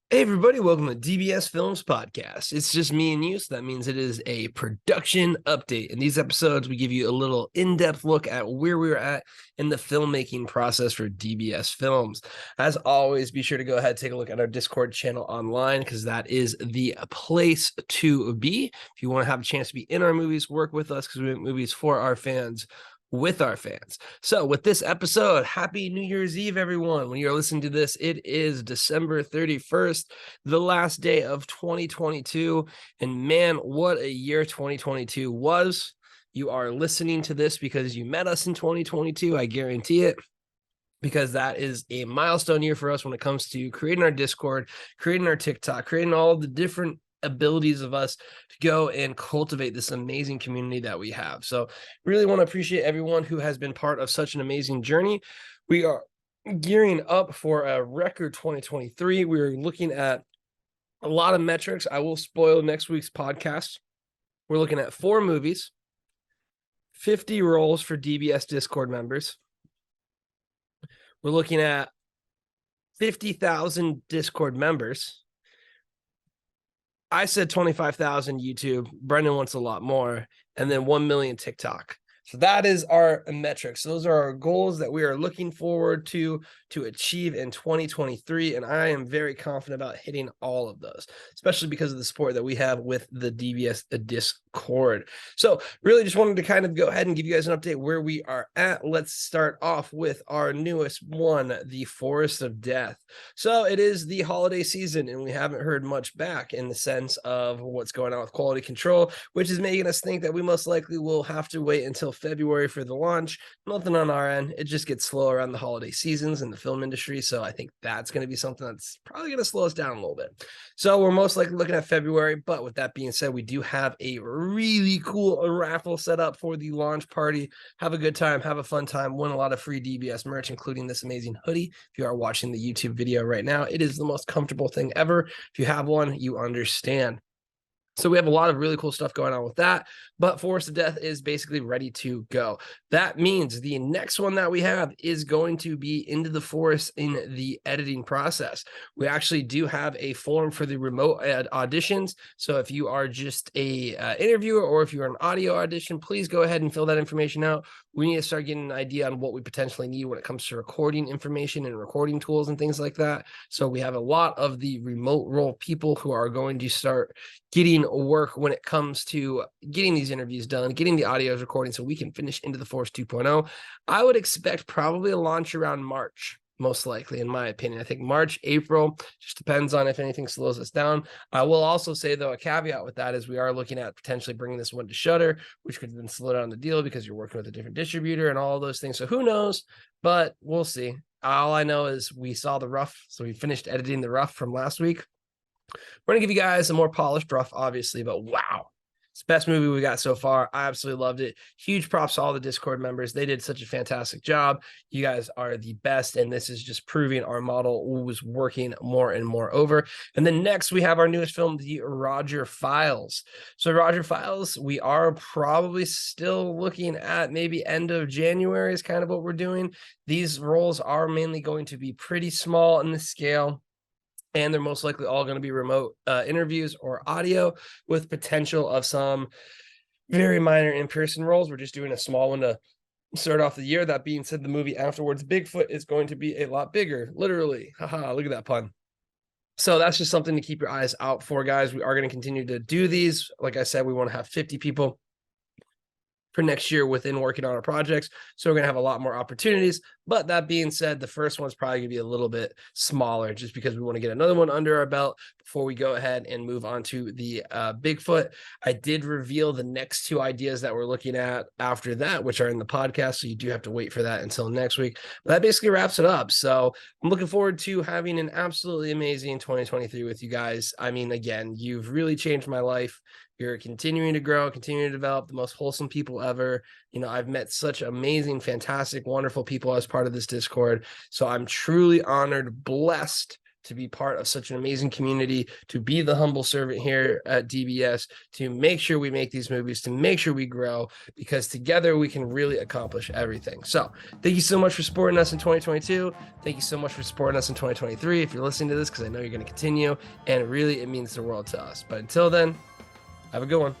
Hey everybody, welcome to DBS Films Podcast. It's just me and you, so that means it is a production update. In these episodes, we give you a little in-depth look at where we were at in the filmmaking process for DBS Films. As always, be sure to go ahead and take a look at our Discord channel online because that is the place to be. If you want to have a chance to be in our movies, work with us because we make movies for our fans with our fans. So with this episode, happy New Year's Eve, everyone. When you're listening to this, it is December 31st, the last day of 2022. And man, what a year 2022 was. You are listening to this because you met us in 2022. I guarantee it, because that is a milestone year for us when it comes to creating our Discord, creating our TikTok, creating all the different abilities of us to go and cultivate this amazing community that we have. So really want to appreciate everyone who has been part of such an amazing journey. We are gearing up for a record 2023. We're looking at a lot of metrics. I will spoil next week's podcast. We're looking at 4 movies, 50 roles for DBS Discord members. We're looking at 50,000 Discord members. I said 25,000 YouTube. Brendan wants a lot more. And then 1 million TikTok. So that is our metrics. Those are our goals that we are looking forward to achieve in 2023. And I am very confident about hitting all of those, especially because of the support that we have with the DBS Discord. So really just wanted to kind of go ahead and give you guys an update where we are at. Let's start off with our newest one, The Forest of Death. So it is the holiday season and we haven't heard much back in the sense of what's going on with quality control, which is making us think that we most likely will have to wait until February for the launch. Nothing on our end. It just gets slow around the holiday seasons in the film industry. So I think that's going to be something that's probably going to slow us down a little bit. So we're most likely looking at February. But with that being said, we do have a really cool raffle set up for the launch party. Have a good time. Have a fun time. Win a lot of free DBS merch, including this amazing hoodie. If you are watching the YouTube video right now, it is the most comfortable thing ever. If you have one, you understand. So we have a lot of really cool stuff going on with that, but Forest of Death is basically ready to go. That means the next one that we have is going to be Into the Forest in the editing process. We actually do have a form for the remote auditions. So if you are just a interviewer or if you're an audio audition, please go ahead and fill that information out. We need to start getting an idea on what we potentially need when it comes to recording information and recording tools and things like that. So we have a lot of the remote role people who are going to start getting work when it comes to getting these interviews done, getting the audios recording so we can finish Into the Forest 2.0. I would expect probably a launch around March, most likely, in my opinion. I think March, April, just depends on if anything slows us down. I will also say, though, a caveat with that is we are looking at potentially bringing this one to Shudder, which could then slow down the deal because you're working with a different distributor and all of those things. So who knows? But we'll see. All I know is we saw the rough, so we finished editing the rough from last week. We're going to give you guys a more polished rough, obviously, but wow. It's the best movie we got so far. I absolutely loved it. Huge props to all the Discord members. They did such a fantastic job. You guys are the best, and this is just proving our model was working more and more over. And then next, we have our newest film, The Roger Files. So Roger Files, we are probably still looking at maybe end of January is kind of what we're doing. These roles are mainly going to be pretty small in the scale. And they're most likely all going to be remote interviews or audio with potential of some very minor in-person roles. We're just doing a small one to start off the year. That being said, the movie afterwards, Bigfoot, is going to be a lot bigger, literally. Haha, look at that pun. So that's just something to keep your eyes out for, guys. We are going to continue to do these. Like I said, we want to have 50 people for next year within working on our projects. So we're going to have a lot more opportunities. But that being said, the first one's probably going to be a little bit smaller just because we want to get another one under our belt before we go ahead and move on to the Bigfoot. I did reveal the next 2 ideas that we're looking at after that, which are in the podcast. So you do have to wait for that until next week. But that basically wraps it up. So I'm looking forward to having an absolutely amazing 2023 with you guys. I mean, again, you've really changed my life. You're continuing to grow, continuing to develop, the most wholesome people ever. You know, I've met such amazing, fantastic, wonderful people as part of this Discord. So I'm truly honored, blessed to be part of such an amazing community, to be the humble servant here at DBS, to make sure we make these movies, to make sure we grow, because together we can really accomplish everything. So thank you so much for supporting us in 2022. Thank you so much for supporting us in 2023. If you're listening to this, because I know you're going to continue, and really it means the world to us. But until then, have a good one.